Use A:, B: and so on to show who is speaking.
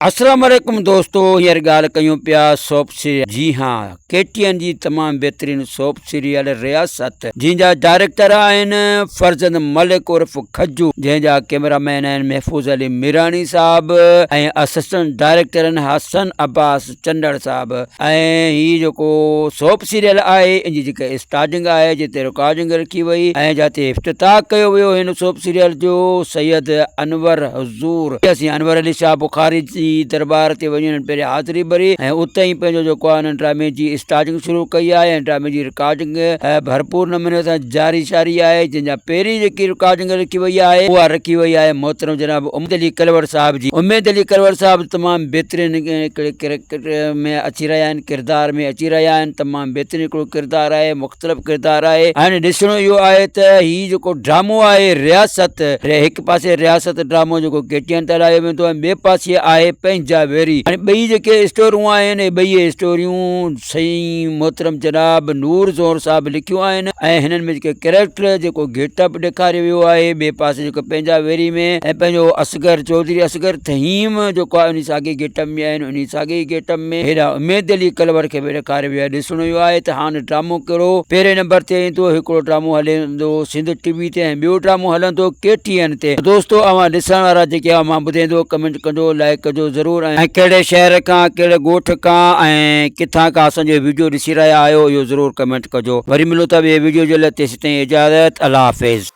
A: अस्सलाम वालेकुम दोस्तों, हींअर ॻाल्हि कयूं पिया सोप सीरियल। जी हाँ, KTN जी तमामु बहितरीन सोप सीरियल रियासत, जंहिंजा डायरेक्टर आहिनि फरज़ंद मलिक उर्फ़ खज्जू, जंहिंजा कैमरामैन आहिनि महफूज़ अली मीरानी साहब ऐं असिस्टेंट डायरेक्टर आहिनि हसन अब्बास चंडड़ साहब। ऐं हीउ जेको सोप सीरियल आहे, इन जी जेका स्टार्टिंग आहे, जिते रिकॉर्डिंग रखी वई ऐं जिते इफ़्तिताह कयो वियो हिन सोप सीरियल जो, सैयद अनवर हज़ूर असीं अनवर अली शाह बुखारी जी दरबार ते वञी पहिरियों हाज़िरी भरी ऐं उते ई पंहिंजो जेको आहे हिन ड्रामे जी स्टार्टिंग शुरू कई आहे ऐं ड्रामे जी रिकॉर्डिंग भरपूर नमूने सां जारी शारी आहे। जंहिंजा पहिरीं जेकी रिकॉर्डिंग रखी वई आहे उहा रखी वई आहे मोहतरम जनाब उम्मेद अली कलवर साहब जी। उम्मेद अली कलवर साहब तमामु बहितरीन कैरेक्टर में अची रहिया आहिनि, किरदार में अची रहिया आहिनि। तमामु बहितरीन हिकिड़ो किरदारु आहे, मुख़्तलिफ़ किरदारु आहे। हाणे ॾिसणो इहो आहे त हीउ जेको ड्रामो आहे रियासत, हिकु पासे रियासत ड्रामो जेको KTN ते हलायो वेंदो आहे, ॿिए पासे आहे पंहिंजा वेरी। हाणे ॿई जेके स्टोरियूं आहिनि, ॿई स्टोरियूं सही मोहतरम जनाब नूर ज़ोहर साहब लिखियूं आहिनि ऐं हिननि में जेके कैरेक्टर जेको गेटअप ॾेखारियो वियो आहे, ॿिए पासे जेको पंहिंजा वेरी में ऐं पंहिंजो असगर चौधरी असगर तहीम जेको आहे उन साॻे गेटअप में आहिनि, उन साॻे गेटअप में हेॾा उम्मेद अली कलवर खे बि ॾेखारियो वियो आहे। ॾिसणो इहो आहे त हाणे ड्रामो कहिड़ो पहिरें नंबर ते ईंदो। हिकिड़ो ड्रामो हलंदो सिंध TV ते ऐं ॿियो ड्रामो हलंदो KTN ते। दोस्तो अवां ॾिसण वारा जेके आहे मां ॿुधाईंदो, कमेंट कजो, लाइक कजो ज़रूरु ऐं कहिड़े शहर खां, कहिड़े ॻोठ खां ऐं किथां खां असांजो वीडियो ॾिसी रहिया आहियो, इहो ज़रूरु कमेंट कजो। वरी मिलूं था ॿिए वीडियो जे लाइ, तेसिताईं इजाज़त, अल्लाह हाफ़िज़।